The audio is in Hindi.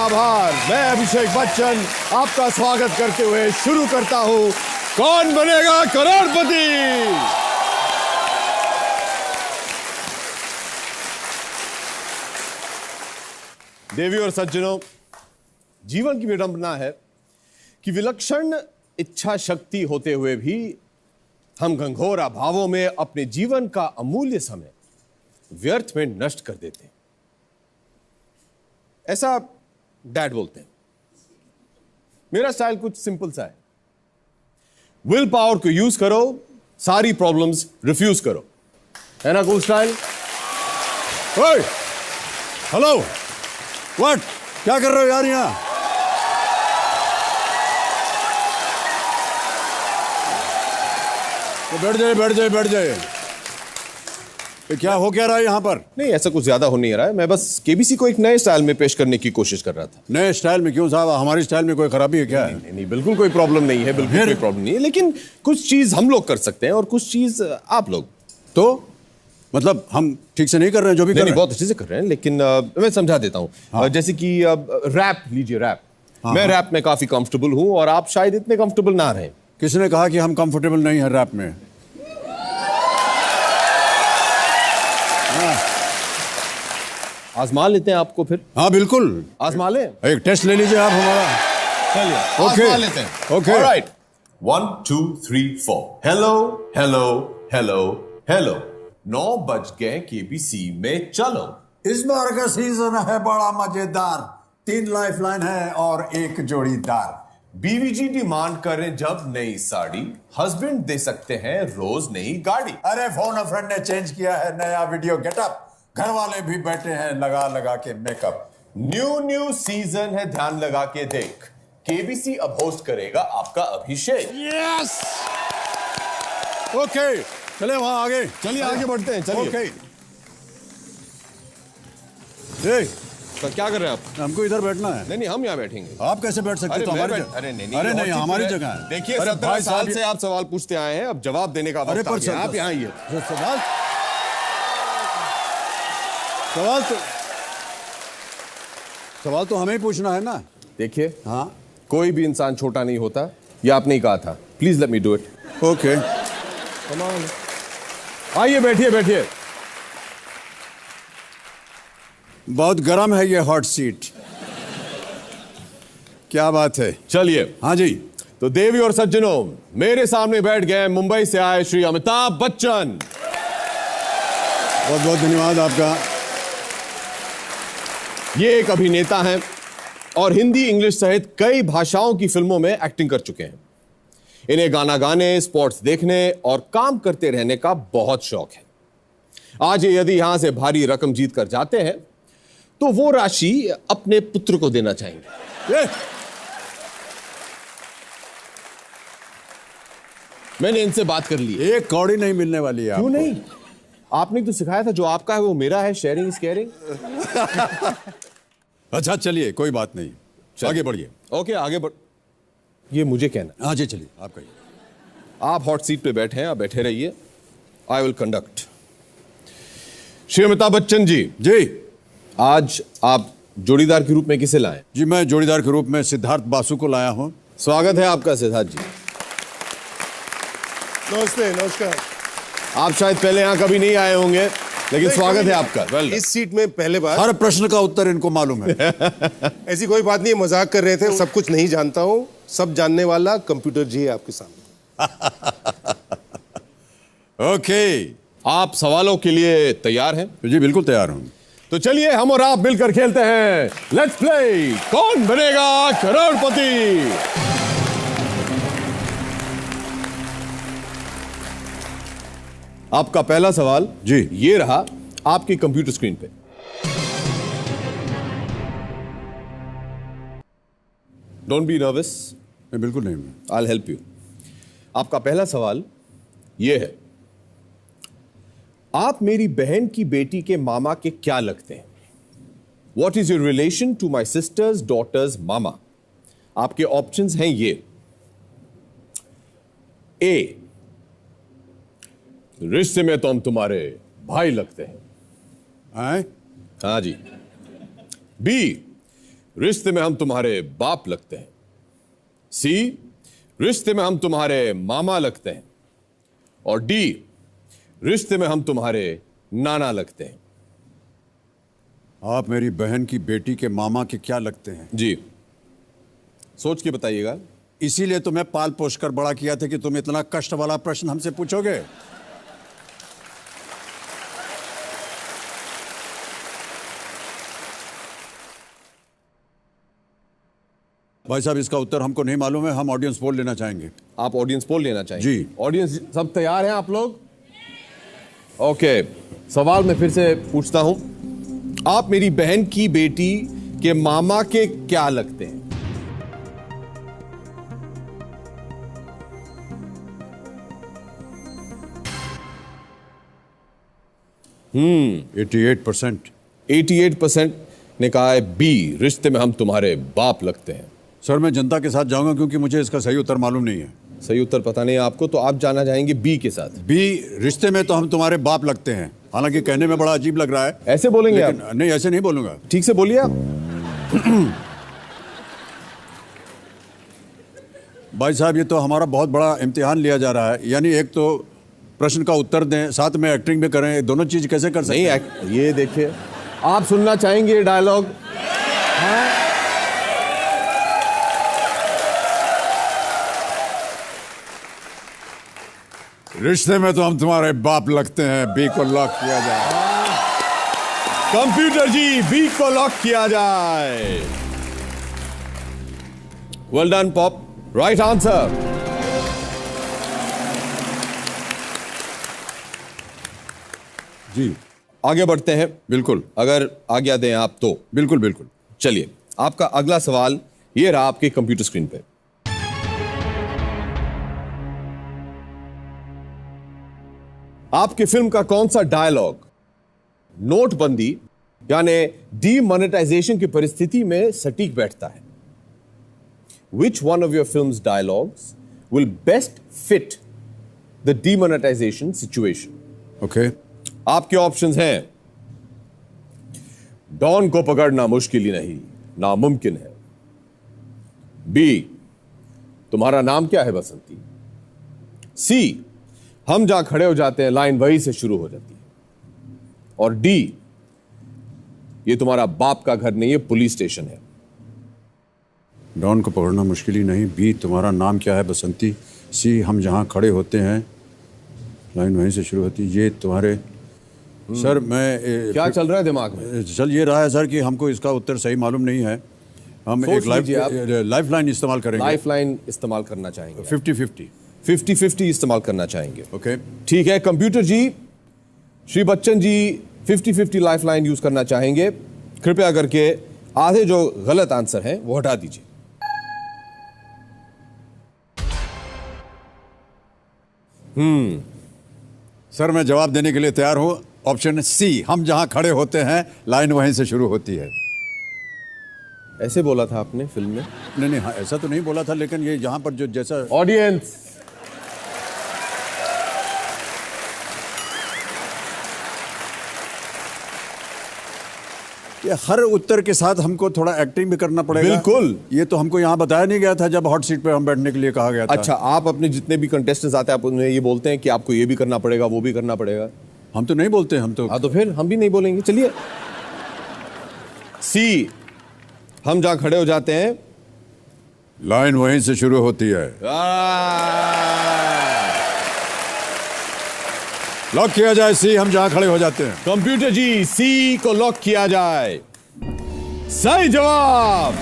आभार। मैं अभिषेक बच्चन आपका स्वागत करते हुए शुरू करता हूं कौन बनेगा करोड़पति। देवी और सज्जनों, जीवन की विडंबना है कि विलक्षण इच्छा शक्ति होते हुए भी हम घंघोर अभावों में अपने जीवन का अमूल्य समय व्यर्थ में नष्ट कर देते हैं। ऐसा डैड बोलते हैं। मेरा स्टाइल कुछ सिंपल सा है। विल पावर को यूज करो, सारी प्रॉब्लम्स रिफ्यूज करो। है ना कूल स्टाइल? हेलो, व्हाट, क्या कर रहे हो यार यहाँ? तो बैठ जाए। तो क्या हो क्या रहा है यहाँ पर? नहीं, ऐसा कुछ ज्यादा हो नहीं रहा है। मैं बस केबीसी को एक नए स्टाइल में पेश करने की कोशिश कर रहा था। नए स्टाइल में क्यों साहब? हमारी स्टाइल में कोई खराबी है क्या? नहीं, बिल्कुल कोई प्रॉब्लम नहीं है, बिल्कुल कोई प्रॉब्लम नहीं है। लेकिन कुछ चीज हम लोग कर सकते हैं और कुछ चीज आप लोग। तो मतलब हम ठीक से नहीं कर रहे हैं जो भी कर रहे हैं? बहुत अच्छे से कर रहे हैं, लेकिन मैं समझा देता हूँ। हाँ। जैसे कि रैप लीजिए, रैप। मैं रैप में काफी कंफर्टेबल हूँ और आप शायद इतने कंफर्टेबल ना रहें। किसने कहा कि हम कंफर्टेबल नहीं है रैप में? आजमा लेते हैं आपको फिर। हाँ बिल्कुल, आजमा लें। एक टेस्ट ले लीजिए आप हमारा। चलिए आजमा लेते हैं। Okay, alright. 1 2 3 4। Hello hello hello hello, 9 बज गए केबीसी में चलो। इस बार का सीजन है बड़ा मजेदार, 3 लाइफलाइन है और 1 जोड़ीदार। बीवी जी डिमांड करें जब नई साड़ी, हस्बैंड दे सकते हैं रोज नई गाड़ी। अरे फोन अ फ्रेंड ने चेंज किया है नया वीडियो गेटअप, घर वाले भी बैठे हैं लगा लगा के मेकअप। न्यू सीजन है, ध्यान लगा के देख। केबीसी अब होस्ट करेगा आपका अभिषेक। यस, ओके, चले वहां आगे, चलिए आगे बढ़ते हैं। चलिए। ओके। तो क्या कर रहे हैं आप? हमको इधर बैठना है। नहीं, हम यहाँ बैठेंगे। आप कैसे बैठ सकते हैं? हमारी जगह। अरे नहीं, अरे नहीं, और हमारी चीज़ जगह है। देखिए, अरे 17 भाई साल साहब, से आप सवाल पूछते आए हैं, अब जवाब देने का वक्त आ गया। आप यहाँ आइए। सवाल तो हमें ही पूछना है ना। देखिए, हाँ, कोई भी इंसान छोटा नहीं होता, ये आपने ही कहा था। Please let me do it. Okay. आइए, बैठिए। बहुत गर्म है ये हॉट सीट। क्या बात है? चलिए। हाँ जी। तो देवी और सज्जनों, मेरे सामने बैठ गए मुंबई से आए श्री अमिताभ बच्चन। बहुत बहुत धन्यवाद आपका। ये एक अभिनेता हैं और हिंदी, इंग्लिश सहित कई भाषाओं की फिल्मों में एक्टिंग कर चुके हैं। इन्हें गाना गाने, स्पोर्ट्स देखने और काम करते रहने का बहुत शौक है। आज ये यदि यहां से भारी रकम जीत कर जाते हैं तो वो राशि अपने पुत्र को देना चाहेंगे। मैंने इनसे बात कर ली। एक कौड़ी नहीं मिलने वाली है। क्यों नहीं? आपने तो सिखाया था जो आपका है वो मेरा है, शेयरिंग इज केयरिंग। अच्छा चलिए, कोई बात नहीं, आगे बढ़िए। ओके, आगे बढ़। ये मुझे कहना। हाँ जी, चलिए आप कहिए। आप हॉट सीट पे बैठे हैं, आप बैठे रहिए। I will conduct. Shri Amitabh Bachchan ji, आज आप जोड़ीदार के रूप में किसे लाए? जी, मैं जोड़ीदार के रूप में सिद्धार्थ बासु को लाया हूं। स्वागत है आपका सिद्धार्थ जी। नमस्ते, नमस्कार। आप शायद पहले यहाँ कभी नहीं आए होंगे, लेकिन स्वागत है आपका। इस सीट में पहले बार। हर प्रश्न का उत्तर इनको मालूम है। ऐसी कोई बात नहीं, मजाक कर रहे थे। सब कुछ नहीं जानता हूँ, सब जानने वाला कंप्यूटर जी है आपके सामने। ओके, आप सवालों के लिए तैयार हैं? जी बिल्कुल तैयार हूं। तो चलिए हम और आप मिलकर खेलते हैं लेट्स प्ले कौन बनेगा करोड़पति। आपका पहला सवाल जी ये रहा आपकी कंप्यूटर स्क्रीन पे। Don't be nervous. बिल्कुल नहीं। I will help you. आपका पहला सवाल ये है, आप मेरी बहन की बेटी के मामा के क्या लगते हैं? What is your relation to my sister's daughter's mama? आपके ऑप्शंस हैं ये। ए, रिश्ते में तो हम तुम्हारे भाई लगते हैं। आए? हाँ जी। बी, रिश्ते में हम तुम्हारे बाप लगते हैं। सी, रिश्ते में हम तुम्हारे मामा लगते हैं। और डी, रिश्ते में हम तुम्हारे नाना लगते हैं। आप मेरी बहन की बेटी के मामा के क्या लगते हैं? जी, सोच के बताइएगा। इसीलिए तो मैं पाल पोष कर बड़ा किया था कि तुम इतना कष्ट वाला प्रश्न हमसे पूछोगे। भाई साहब, इसका उत्तर हमको नहीं मालूम है, हम ऑडियंस पोल लेना चाहेंगे। आप ऑडियंस पोल लेना चाहेंगे? जी। ऑडियंस सब तैयार हैं आप लोग? ओके, सवाल मैं फिर से पूछता हूं। आप मेरी बहन की बेटी के मामा के क्या लगते हैं? 88%। 88% ने कहा है बी, रिश्ते में हम तुम्हारे बाप लगते हैं। सर, मैं जनता के साथ जाऊंगा क्योंकि मुझे इसका सही उत्तर मालूम नहीं है। सही उत्तर पता नहीं है आपको, तो आप जाना चाहेंगे बी के साथ। बी, रिश्ते में तो हम तुम्हारे बाप लगते हैं। हालांकि कहने में बड़ा अजीब लग रहा है। ऐसे बोलेंगे आप? नहीं, ऐसे नहीं बोलूंगा। ठीक से बोलिए आप। भाई साहब, ये तो हमारा बहुत बड़ा इम्तिहान लिया जा रहा है। यानी एक तो प्रश्न का उत्तर दें, साथ में एक्टिंग भी करें, दोनों चीज कैसे कर सकते हैं? नहीं, ये देखिए, आप सुनना चाहेंगे ये डायलॉग? रिश्ते में तो हम तुम्हारे बाप लगते हैं, बी को लॉक किया जाए। कंप्यूटर जी, बी को लॉक किया जाए। वेल डन पॉप, राइट आंसर। जी, आगे बढ़ते हैं। बिल्कुल। अगर आज्ञा दें आप तो। बिल्कुल बिल्कुल। चलिए, आपका अगला सवाल ये रहा आपके कंप्यूटर स्क्रीन पे। आपकी फिल्म का कौन सा डायलॉग नोटबंदी यानी डीमोनेटाइजेशन की परिस्थिति में सटीक बैठता है? Which one of your film's dialogues will best fit the demonetization situation? Okay. आपके ऑप्शंस हैं, डॉन को पकड़ना मुश्किल ही नहीं, नामुमकिन है। बी, तुम्हारा नाम क्या है बसंती। सी, हम जहां खड़े हो जाते हैं लाइन वहीं से शुरू हो जाती है। और डी, ये तुम्हारा बाप का घर नहीं है, पुलिस स्टेशन है। डॉन को पकड़ना मुश्किल ही नहीं। बी, तुम्हारा नाम क्या है बसंती। सी, हम जहाँ खड़े होते हैं लाइन वहीं से शुरू होती है। ये तुम्हारे सर, मैं क्या चल रहा है दिमाग में? चल ये रहा है सर कि हमको इसका उत्तर सही मालूम नहीं है। हम सोच एक लीजिए आप। लाइफ लाइन इस्तेमाल करेंगे। लाइफ लाइन इस्तेमाल करना चाहेंगे? 50-50। 50-50 इस्तेमाल करना चाहेंगे। ओके। ठीक है, कंप्यूटर जी, Shri Bachchan ji 50-50 life line use करना चाहेंगे। कृपया करके आधे जो गलत आंसर हैं वो हटा दीजिए। सर, मैं जवाब देने के लिए तैयार हूं। ऑप्शन सी, हम जहां खड़े होते हैं लाइन वहीं से शुरू होती है। ऐसे बोला था आपने फिल्म में? नहीं नहीं, हाँ, ऐसा तो नहीं बोला था, लेकिन ये यहाँ पर जो जैसा ऑडियंस, ये हर उत्तर के साथ हमको थोड़ा एक्टिंग भी करना पड़ेगा। बिल्कुल। ये तो हमको यहाँ बताया नहीं गया था जब हॉट सीट पे हम बैठने के लिए कहा गया था। अच्छा, आप अपने जितने भी कंटेस्टेंट्स आते हैं आप उन्हें ये बोलते हैं कि आपको ये भी करना पड़ेगा, वो भी करना पड़ेगा? हम तो नहीं बोलते, हम तो। हाँ, तो फिर हम भी नहीं बोलेंगे। चलिए, सी, हम जहां खड़े हो जाते हैं लाइन वहीं से शुरू होती है। लॉक किया जाए सी, हम जहां खड़े हो जाते हैं। कंप्यूटर जी, सी को लॉक किया जाए। सही जवाब।